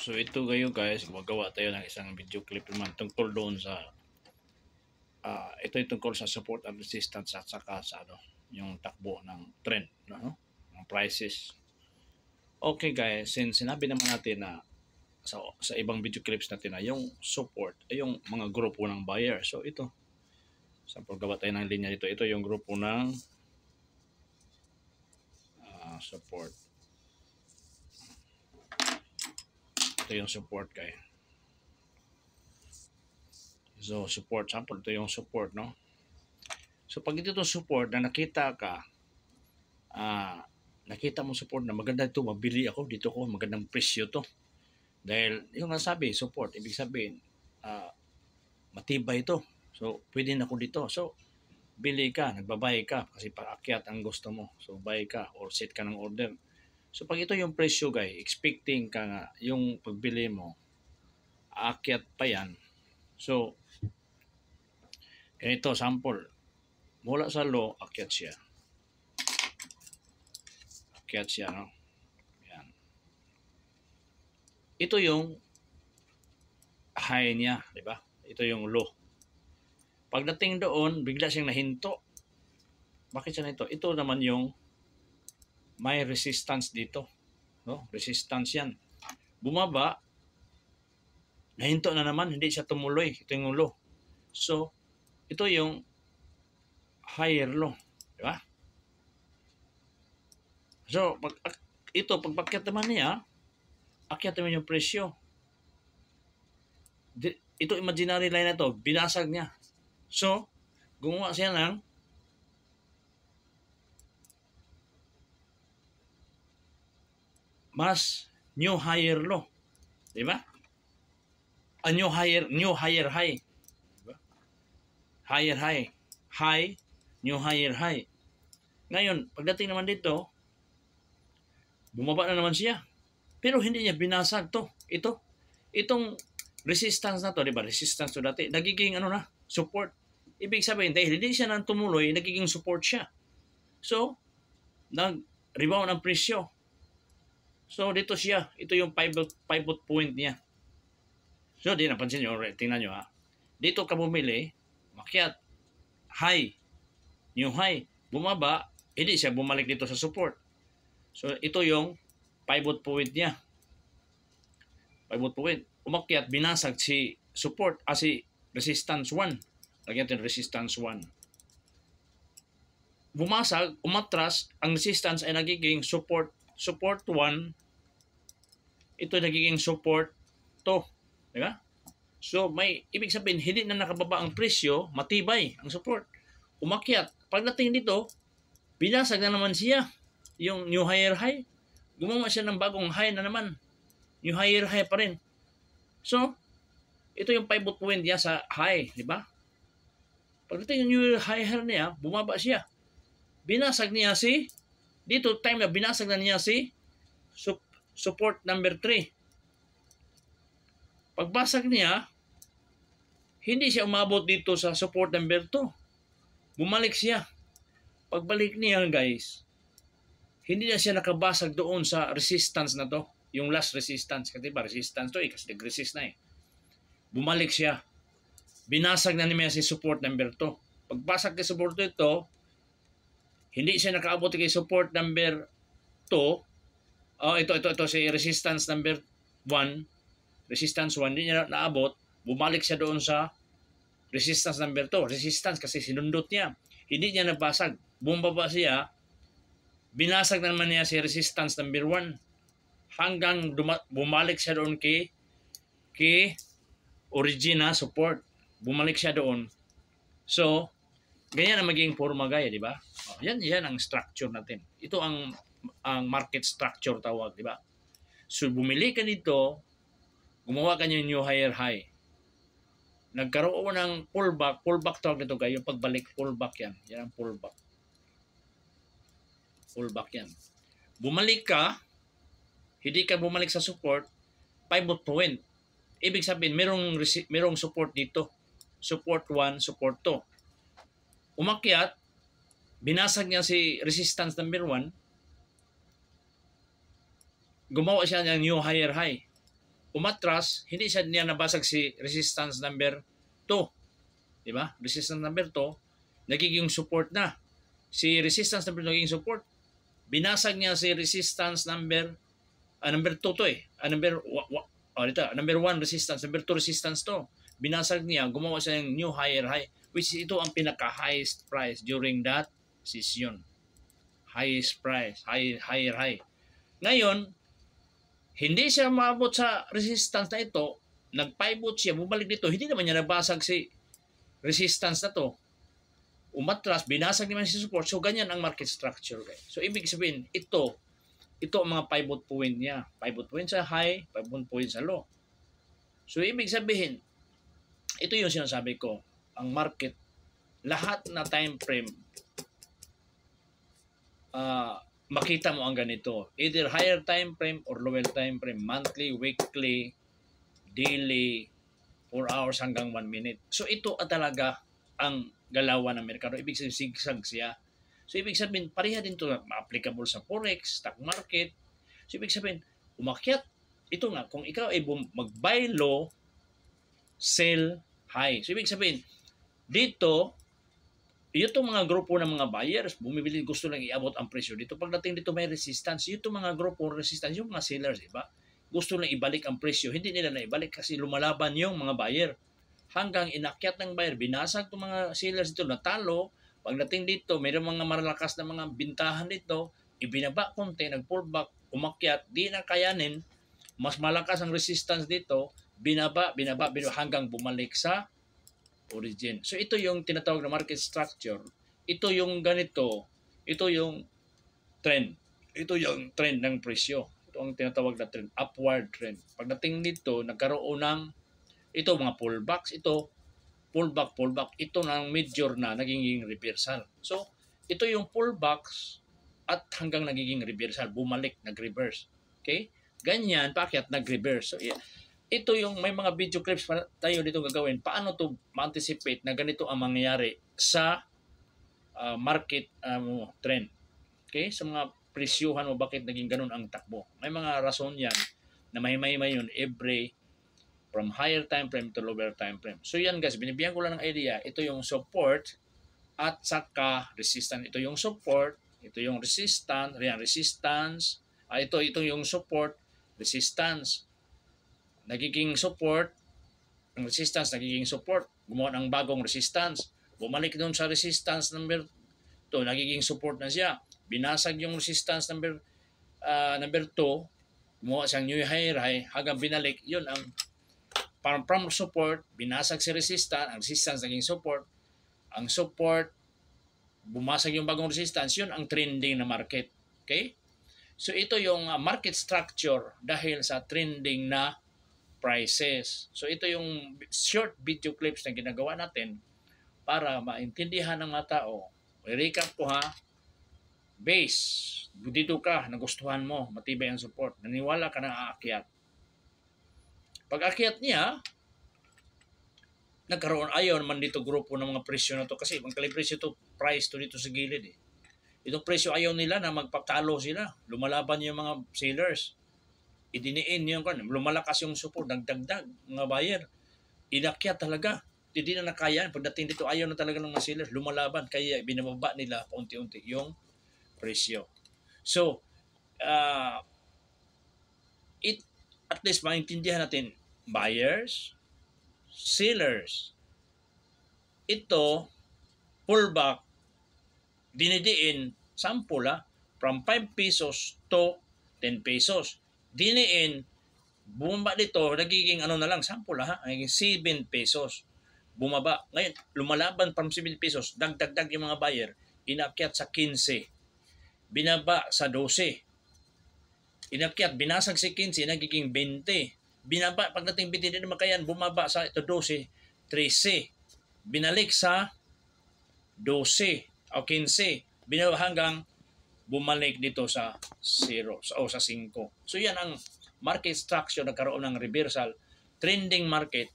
So ito kayo guys, gumagawa tayo ng isang video clip naman tungkol doon sa ito yung tungkol sa support and resistance at saka sa yung takbo ng trend, ng prices. Okay guys, since sinabi naman natin na sa ibang video clips natin na yung support ay yung mga grupo ng buyer. So ito, sample gawa tayo ng linya dito. Ito yung grupo ng support. Ito yung support guys. So support, sample ito yung support, no? So pag ito support na nakita ka, nakita mo support na maganda ito, mabili ako dito ko, magandang presyo to. Dahil yung nasabi, support, ibig sabihin, matibay ito. So pwede na ako dito. So bili ka, nagbabay ka kasi paakyat ang gusto mo. So buy ka or set ka ng order. So pag ito yung presyo guys, expecting ka nga yung pagbili mo, aakyat pa yan. So ganito, sample. Mula sa low, akyat siya. Akyat siya, no? Yan. Ito yung high niya, di ba? Ito yung low. Pagdating doon, bigla siyang nahinto. Bakit siya nahinto? Ito naman yung may resistance dito. No? Resistance yan. Bumaba, nahinto na naman, hindi siya tumuloy. Ito yung low. So, ito yung higher low. Di ba? So, pagpakyat naman niya, akyat naman yung presyo. Ito imaginary line na to, binasag niya. So, gumawa siya ng mas new higher low. Di ba? A new higher high. Diba? Higher high. High, new higher high. Ngayon, pagdating naman dito, bumaba na naman siya. Pero hindi niya binasag to. Itong resistance na to, di ba? Resistance to dati. Nagiging support. Ibig sabihin, dahil hindi siya nang tumuloy, nagiging support siya. So, nag-rebound ang presyo. So, dito siya. Ito yung pivot point niya. So, di napansin nyo, tingnan nyo ha. Dito ka bumili, makyat, high, new high, bumaba, hindi siya bumalik dito sa support. So, ito yung pivot point niya. Pivot point. Umakyat, binasag si support, si resistance 1. Lagyan natin resistance 1. Bumasag, umatras, ang resistance ay nagiging support 1. Ito nagiging support 2. Diba? So, ibig sabihin, hindi na nakababa ang presyo, matibay ang support. Umakyat. Pagdating dito, binasag na naman siya. Yung new higher high. Gumawa siya ng bagong high na naman. New higher high pa rin. So, ito yung pivot point niya sa high. Diba? Pagdating yung new higher niya, bumaba siya. Binasag niya dito time na binasag na niya support number 3. Pagbasag niya, hindi siya umabot dito sa support number 2. Bumalik siya. Pagbalik niya guys, hindi na siya nakabasag doon sa resistance na to. Yung last resistance. Kasi ba resistance to kasi nag-resist na Bumalik siya. Binasag na niya si support number 2. Pagbasag kay support ito, hindi siya nakaabot kay support number 2. Ito si resistance number 1. Resistance 1, hindi niya naabot. Bumalik siya doon sa resistance number 2. Resistance kasi sinundot niya. Hindi niya nabasag. Bumaba siya. Binasag na naman niya si resistance number 1. Hanggang bumalik siya doon kay original support. Bumalik siya doon. So, ganyan ang magiging forma gaya, di ba? Yan ang structure natin. Ito ang market structure tawag, di ba? So, bumili ka dito, gumawa ka niyo new higher high. Nagkaroon ng pullback tawag nito kayo, pagbalik, pullback yan. Yan ang pullback. Pullback yan. Bumalik ka, hindi ka bumalik sa support, pivot point. Ibig sabihin, merong support dito. Support 1, support 2. Umakyat, binasag niya si resistance number 1, gumawa siya ng new higher high. umatras, hindi siya niya nabasag si resistance number 2. Di ba? Resistance number 2, nagiging support na. Si resistance number 2 nagiging support. Binasag niya si resistance number 2 to eh. Number 1 resistance, number 2 resistance to. Binasag niya, gumawa siya ng new higher high, which is ito ang pinaka-highest price during that session. Highest price, higher high. Ngayon, hindi siya maabot sa resistance na ito, nag-pivot siya, bumalik dito, hindi naman niya nabasag si resistance na to. Umatras, binasag naman si support. So, ganyan ang market structure, guys. So, ibig sabihin, ito ang mga pivot point niya. Pivot point sa high, pivot point sa low. So, ibig sabihin, ito yung sinasabi ko, ang market, lahat na time frame, makita mo ang ganito. Either higher time frame or lower time frame, monthly, weekly, daily, 4 hours hanggang 1 minute. So, ito talaga ang galawan ng merkado. Ibig sabihin, sigsag siya. So, ibig sabihin, pareha din ito applicable sa forex, stock market. So, ibig sabihin, umakyat. Ito nga, kung ikaw ay mag-buy low, sell high. So, ibig sabihin, dito, itong mga grupo ng mga buyers, bumibili, gusto lang iabot ang presyo dito. Pagdating dito may resistance, itong mga grupo resistance, yung mga sellers, iba, gusto lang ibalik ang presyo. Hindi nila na ibalik kasi lumalaban yung mga buyer. Hanggang inakyat ng buyer, binasag itong mga sellers dito, natalo. Pagdating dito, mayroong mga malakas na mga bintahan dito, ibinaba konti, nag-pullback, umakyat, di na kayanin, mas malakas ang resistance dito, binaba, hanggang bumalik sa origin. So ito yung tinatawag na market structure. Ito yung ganito. Ito yung trend. Ito yung trend ng presyo. Ito ang tinatawag na trend, upward trend. Pagdating dito, nagkaroon ng ito mga pullbacks, ito pullback. Ito ng major na nagiging reversal. So ito yung pullbacks at hanggang nagiging reversal, bumalik, nag-reverse. Okay? Ganyan, paakyat, nag-reverse. So yeah. Ito yung may mga video clips pa tayo dito gagawin. Paano to ma-anticipate na ganito ang mangyayari sa market trend. Okay? Sa mga presyuhan mo, bakit naging ganun ang takbo. May mga rason yan na may yun every from higher time frame to lower time frame. So yan guys, binibigyan ko lang ng idea. Ito yung support at saka resistance. Ito yung support, ito yung resistance, resistance. Ito yung support, resistance. Nagiging support, ang resistance nagiging support, gumawa ng bagong resistance, bumalik doon sa resistance number 2, nagiging support na siya, binasag yung resistance number 2, gumawa siyang new higher high, hanggang binalik, yun ang from support, binasag si resistance, ang resistance naging support, ang support, bumasag yung bagong resistance, yun ang trending na market. Okay? So ito yung market structure dahil sa trending na prices. So ito yung short video clips na ginagawa natin para maintindihan ng mga tao. I-recap ko ha. Base. Dito ka, nagustuhan mo, matibay ang support. Naniwala ka na aakyat. Pag akyat niya, nagkaroon ayaw naman dito grupo ng mga presyo na to kasi ang kalipresyo to price to dito sa gilid eh. Itong presyo ayaw nila na magpatalo sila. Lumalaban yung mga sellers. Idiniin yung lumalakas yung support, nagdagdag mga buyer. Inakyat talaga. Hindi na nakaya. Pagdating dito, ayaw na talaga ng mga sellers. Lumalaban. Kaya binababa nila paunti-unti yung presyo. So, at least maintindihan natin, buyers, sellers. Ito, pullback, dinidiin, sample from 5 pesos to 10 pesos. Diniin, bumaba dito, nagiging ano na lang, sample nagiging 7 pesos. Bumaba. Ngayon, lumalaban from 7 pesos, dagdag yung mga buyer, inakyat sa 15. Binaba sa 12. Inakyat, binasag si 15, nagiging 20. Binaba, pagdating 20 din makayan, bumaba sa ito 12, 13. Binalik sa 12 o 15. Binaba hanggang bumalik dito sa 0 o sa 5. So yan ang market structure, nagkaroon ng reversal. Trending market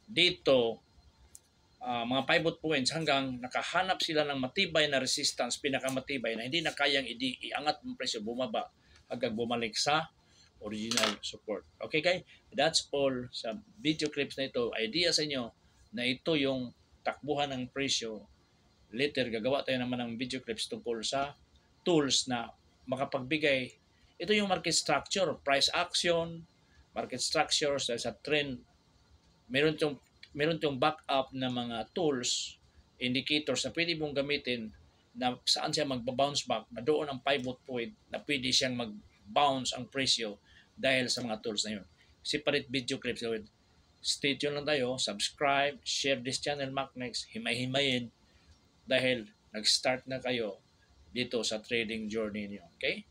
dito, mga pivot points hanggang nakahanap sila ng matibay na resistance, pinakamatibay na hindi na kayang iangat ng presyo, bumaba hanggang bumalik sa original support. Okay guys, that's all sa video clips na ito. Idea sa inyo na ito yung takbuhan ng presyo. Later, gagawa tayo naman ng video clips tungkol sa tools na makapagbigay. Ito yung market structure, price action, market structures sa trend. Meron tong backup na mga tools, indicators na pwede mong gamitin na saan siya magba-bounce back, na doon ang pivot point na pwede siyang mag-bounce ang presyo dahil sa mga tools na yun. Separate video clips gawin. Stay tuned lang tayo, subscribe, share this channel, Macnex, himay-himayin dahil nag-start na kayo dito sa trading journey niyo. Okay?